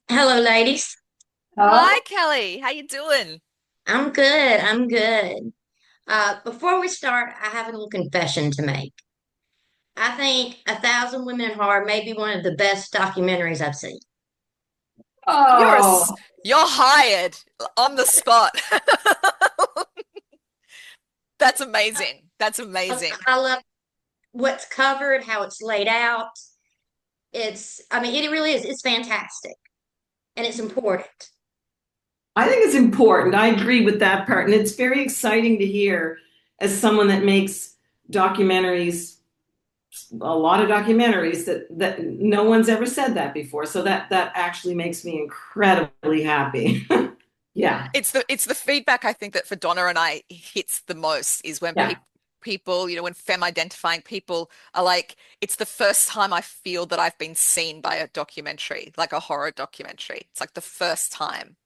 Hello, ladies. Hi. Hi, Kelly. How you doing? I'm good. I'm good. Before we start, I have a little confession to make. I think A Thousand Women in Horror may be one of the best documentaries I've seen. You're a, Oh, s- you're hired on the spot. That's amazing. That's I, amazing. I love what's covered, how it's laid out. I mean, it really is. It's fantastic and it's important. I think it's important. I agree with that part. And it's very exciting to hear as someone that makes documentaries, a lot of documentaries that no one's ever said that before. So that actually makes me incredibly happy. Yeah. It's the feedback I think that for Donna and I hits the most is when Yeah. people, when femme identifying people are like, it's the first time I feel that I've been seen by a documentary, like a horror documentary. It's like the first time.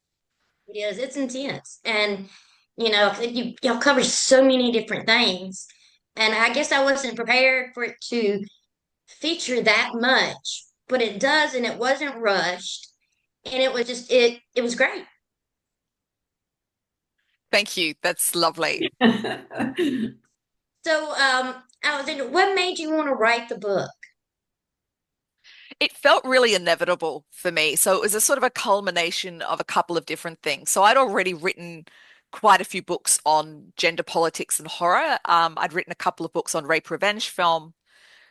It is. It's intense. And, y'all cover so many different things. And I guess I wasn't prepared for it to feature that much, but it does, and it wasn't rushed, and it was just it was great. Thank you. That's lovely. So, Alexander, what made you want to write the book? It felt really inevitable for me. So it was a sort of a culmination of a couple of different things. So I'd already written quite a few books on gender politics and horror. I'd written a couple of books on rape revenge film.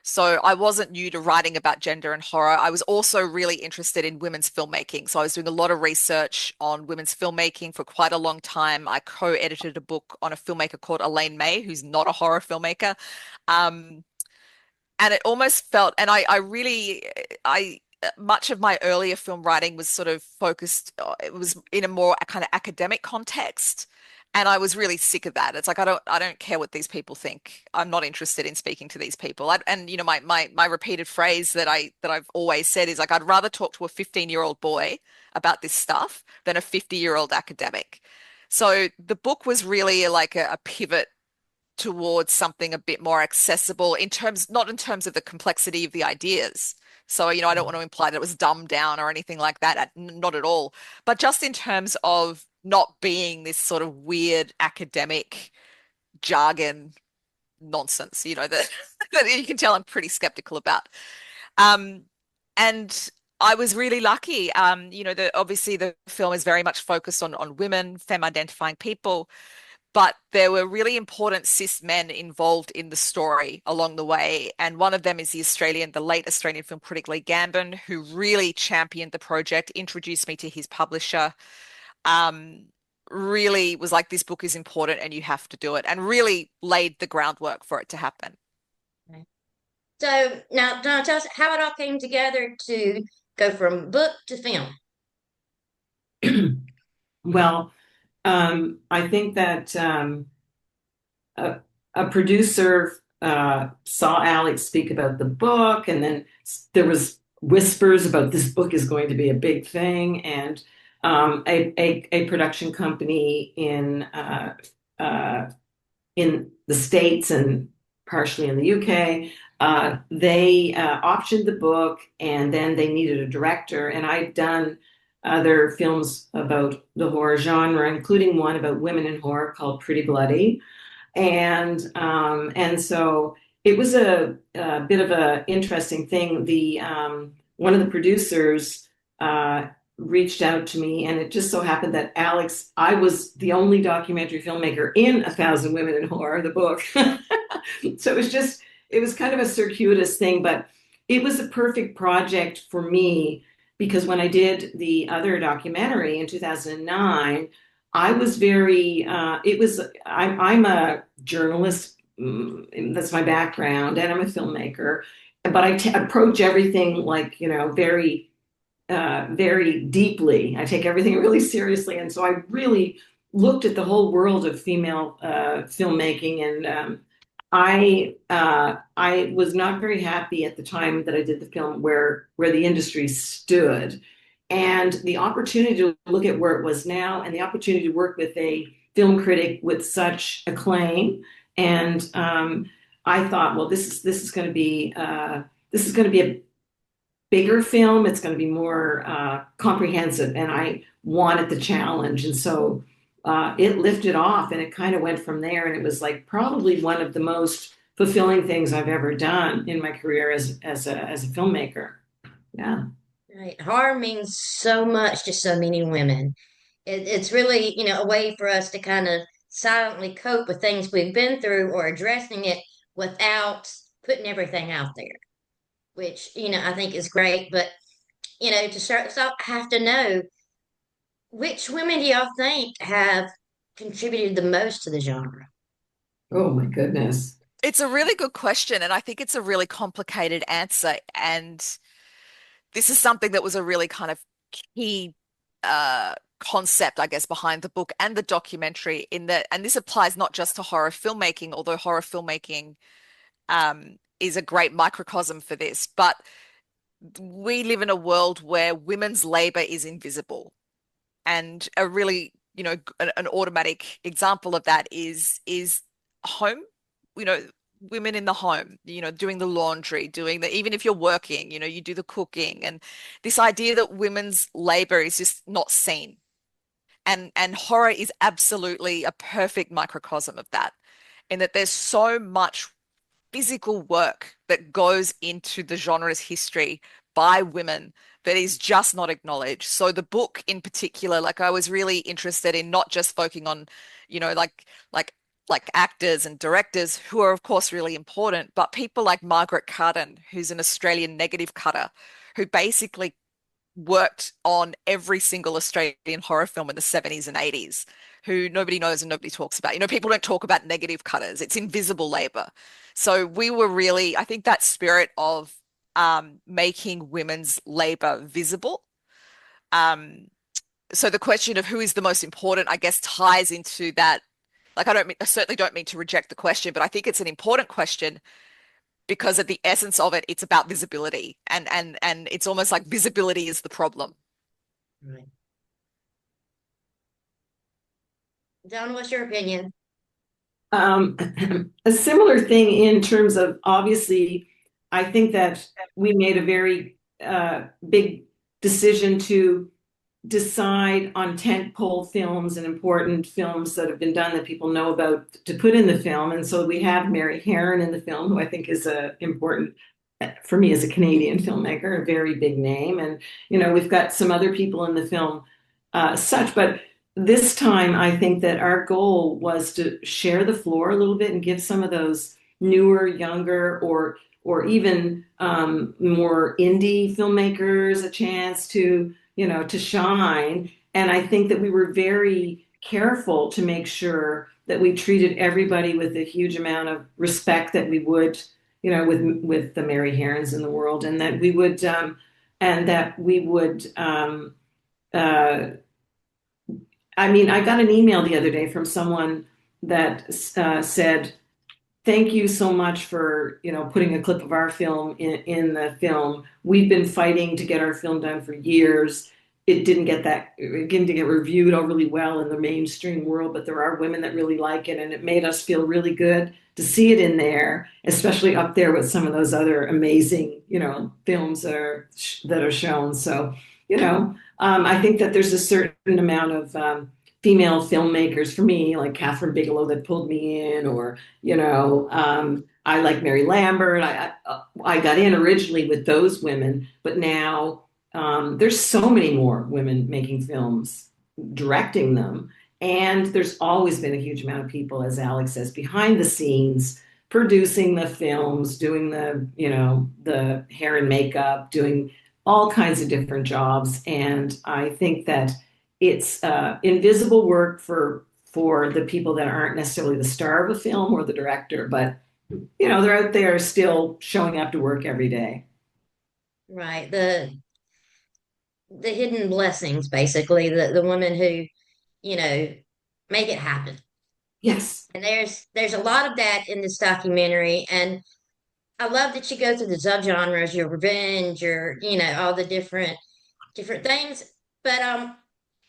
So I wasn't new to writing about gender and horror. I was also really interested in women's filmmaking. So I was doing a lot of research on women's filmmaking for quite a long time. I co-edited a book on a filmmaker called Elaine May, who's not a horror filmmaker. Um, and it almost felt, and I really, I much of my earlier film writing was sort of focused, it was in a more kind of academic context. And I was really sick of that. It's like I don't care what these people think. I'm not interested in speaking to these people. And my repeated phrase that I've always said is like I'd rather talk to a 15-year-old boy about this stuff than a 50-year-old academic. So the book was really like a pivot towards something a bit more accessible in terms, not in terms of the complexity of the ideas. So, I don't want to imply that it was dumbed down or anything like that, not at all, but just in terms of not being this sort of weird academic jargon nonsense, that, that you can tell I'm pretty skeptical about. Um, and I was really lucky. Obviously the film is very much focused on women, femme identifying people, but there were really important cis men involved in the story along the way. And one of them is the late Australian film critic Lee Gambon, who really championed the project, introduced me to his publisher, um, really was like, this book is important and you have to do it, and really laid the groundwork for it to happen. So now, Donna, tell us how it all came together to go from book to film. Well, I think that a, a producer saw Alex speak about the book, and then there was whispers about this book is going to be a big thing, and a production company uh, in the States and partially in the UK. They optioned the book, and then they needed a director. And I'd done other films about the horror genre, including one about women in horror called Pretty Bloody, and so it was a bit of an interesting thing. The One of the producers reached out to me, and it just so happened that Alex, I was the only documentary filmmaker in A Thousand Women in Horror, the book. So it was kind of a circuitous thing, but it was a perfect project for me because when I did the other documentary in 2009, I was very, I'm a journalist, that's my background, and I'm a filmmaker, but approach everything like, very deeply. I take everything really seriously. And so I really looked at the whole world of female filmmaking. And I was not very happy at the time that I did the film where the industry stood. And the opportunity to look at where it was now and the opportunity to work with a film critic with such acclaim. And I thought, well, this is going to be bigger film. It's going to be more comprehensive, and I wanted the challenge, and so it lifted off, and it kind of went from there. And it was like probably one of the most fulfilling things I've ever done in my career as a filmmaker. Yeah. Right. Horror means so much to so many women. It's really, a way for us to kind of silently cope with things we've been through or addressing it without putting everything out there, which, I think is great. But, to start us off, I have to know which women do y'all think have contributed the most to the genre? Oh my goodness. It's a really good question, and I think it's a really complicated answer. And this is something that was a really kind of key concept, I guess, behind the book and the documentary in that, and this applies not just to horror filmmaking, although horror filmmaking is a great microcosm for this, but we live in a world where women's labor is invisible. And a really, an automatic example of that is home, you know, women in the home, doing the laundry, doing the, even if you're working, you do the cooking, and this idea that women's labor is just not seen. And horror is absolutely a perfect microcosm of that, in that there's so much physical work that goes into the genre's history by women that is just not acknowledged. So the book in particular, like I was really interested in not just focusing on, like actors and directors who are of course really important, but people like Margaret Carden, who's an Australian negative cutter, who basically worked on every single Australian horror film in the 70s and 80s, who nobody knows and nobody talks about. People don't talk about negative cutters. It's invisible labor. So we were really, I think that spirit of making women's labor visible. Um, so the question of who is the most important, I guess, ties into that. Like, I certainly don't mean to reject the question, but I think it's an important question because at the essence of it, it's about visibility, and it's almost like visibility is the problem. Right. Don, what's your opinion? Um, a similar thing in terms of obviously, I think that we made a very big decision to decide on tentpole films and important films that have been done that people know about to put in the film. And so we have Mary Herron in the film, who I think is a important for me as a Canadian filmmaker, a very big name. And we've got some other people in the film, such, but this time I think that our goal was to share the floor a little bit and give some of those newer, younger, or even more indie filmmakers a chance to shine. And I think that we were very careful to make sure that we treated everybody with a huge amount of respect that we would, with the Mary Herons in the world, and that we would, uh, I mean, I got an email the other day from someone that said, thank you so much for, putting a clip of our film in the film. We've been fighting to get our film done for years. It didn't get reviewed overly well in the mainstream world, but there are women that really like it, and it made us feel really good to see it in there, especially up there with some of those other amazing, films that are shown. So, I think that there's a certain amount of female filmmakers for me, like Catherine Bigelow, that pulled me in, or I like Mary Lambert. I got in originally with those women, but now there's so many more women making films, directing them, and there's always been a huge amount of people, as Alex says, behind the scenes, producing the films, doing the hair and makeup, doing all kinds of different jobs, and I think that it's invisible work for the people that aren't necessarily the star of a film or the director, but they're out there still showing up to work every day. Right. The hidden blessings, basically, the women who, you know, make it happen. Yes. And there's a lot of that in this documentary. And I love that you go through the subgenres, your revenge, your, all the different things. But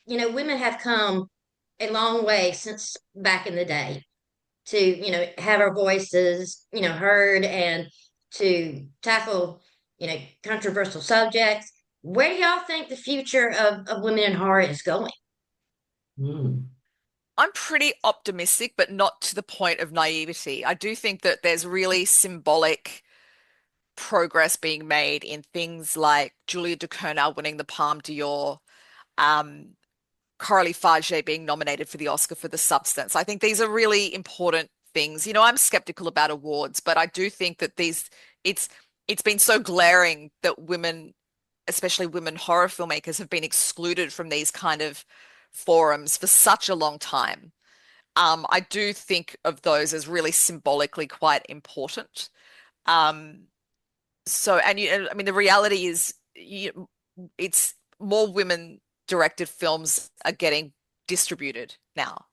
women have come a long way since back in the day to, have our voices, heard and to tackle, controversial subjects. Where do y'all think the future of women in horror is going? Mm. I'm pretty optimistic, but not to the point of naivety. I do think that there's really symbolic progress being made in things like Julia Ducournau winning the Palme d'Or, um, Coralie Farge being nominated for the Oscar for The Substance. I think these are really important things. I'm skeptical about awards, but I do think that it's it's been so glaring that women, especially women horror filmmakers, have been excluded from these kind of forums for such a long time. I do think of those as really symbolically quite important. Um, I mean, the reality is, it's more women directed films are getting distributed now.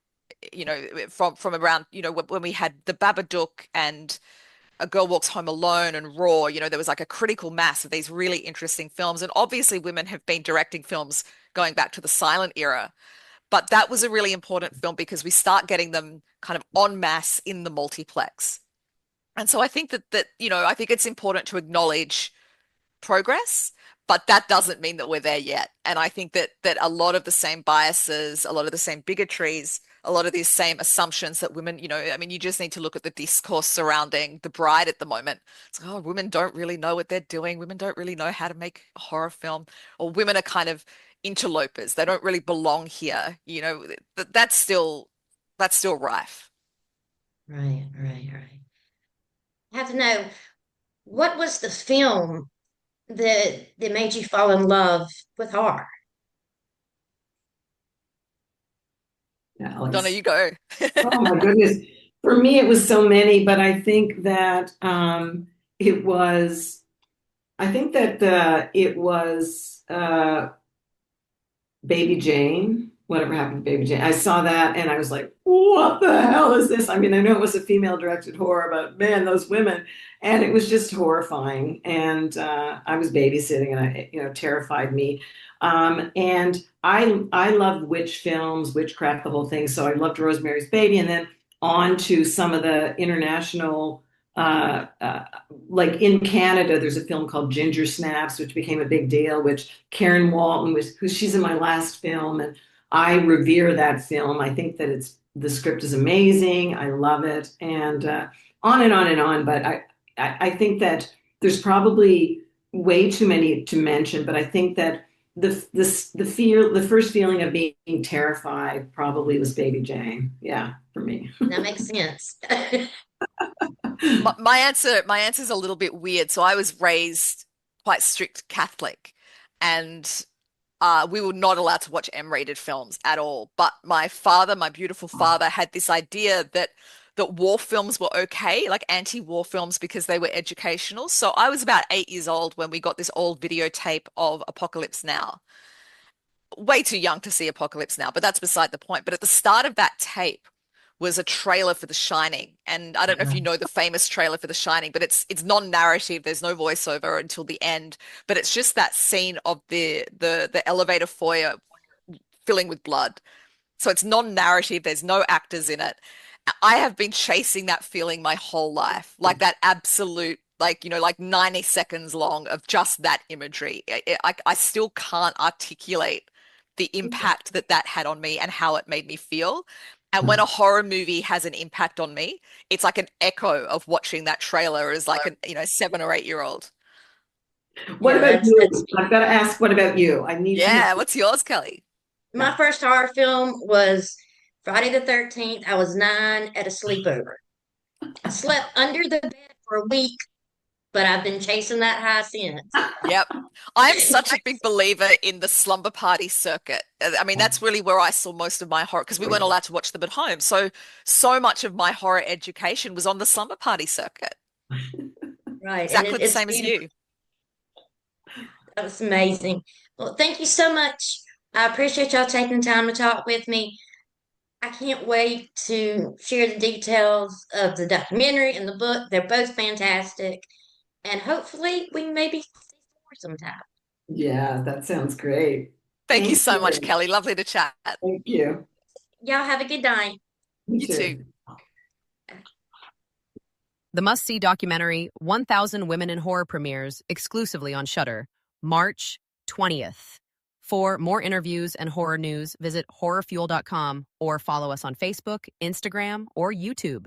From around, when we had The Babadook and A Girl Walks Home Alone and Raw, there was like a critical mass of these really interesting films. And obviously, women have been directing films going back to the silent era. But that was a really important film because we start getting them kind of en masse in the multiplex. And so I think I think it's important to acknowledge progress, but that doesn't mean that we're there yet. And I think that a lot of the same biases, a lot of the same bigotries, a lot of these same assumptions that women, I mean, you just need to look at the discourse surrounding The Bride at the moment. It's like, oh, women don't really know what they're doing. Women don't really know how to make a horror film, or women are kind of interlopers. They don't really belong here. That's still rife. Right, right, right. I have to know, what was the film that made you fall in love with horror? Donna, Alex. you go. Oh my goodness. For me, it was so many, but I think that it was, I think that it was Baby Jane, whatever happened to Baby Jane. I saw that and I was like, what the hell is this? I mean, I know it was a female directed horror, but man, those women. And it was just horrifying. And I was babysitting and terrified me. And I loved witch films, witchcraft, the whole thing. So I loved Rosemary's Baby. And then on to some of the international uh, uh, like in Canada, there's a film called Ginger Snaps, which became a big deal, which Karen Walton she's in my last film, and I revere that film. I think that the script is amazing. I love it, and on and on and on. But I think that there's probably way too many to mention, but I think that the first feeling of being terrified probably was Baby Jane. Yeah, for me. That makes sense. My answer is a little bit weird. So I was raised quite strict Catholic, and we were not allowed to watch M-rated films at all. But my father, my beautiful father, had this idea that war films were okay, like anti-war films, because they were educational. So I was about 8 years old when we got this old videotape of Apocalypse Now. Way too young to see Apocalypse Now, but that's beside the point. But at the start of that tape was a trailer for The Shining. And I don't know if you know the famous trailer for The Shining, but it's non-narrative. There's no voiceover until the end, but it's just that scene of the elevator foyer filling with blood. So it's non-narrative. There's no actors in it. I have been chasing that feeling my whole life, like that absolute, like 90 seconds long of just that imagery. I still can't articulate the impact that had on me and how it made me feel. And when a horror movie has an impact on me, it's like an echo of watching that trailer as like a 7 or 8 year old. What Yeah, about that's you? I've got to ask, what about you? I need to know. Yeah, what's yours, Kelly? my first horror film was Friday the 13th. I was 9 at a sleepover. I slept under the bed for a week, but I've been chasing that high since. Yep. I'm such a big believer in the slumber party circuit. I mean, that's really where I saw most of my horror because we weren't allowed to watch them at home. So much of my horror education was on the slumber party circuit. Right. And Exactly the it's same as beautiful. you. That was amazing. Well, thank you so much. I appreciate y'all taking the time to talk with me. I can't wait to share the details of the documentary and the book. They're both fantastic. And hopefully we maybe see more sometime. Yeah, that sounds great. Thank you Thank so much, you. Kelly. Lovely to chat. Thank you. Y'all have a good night. You You too. too. The must-see documentary 1000 Women in Horror premieres exclusively on Shudder, March 20th. For more interviews and horror news, visit horrorfuel.com or follow us on Facebook, Instagram, or YouTube.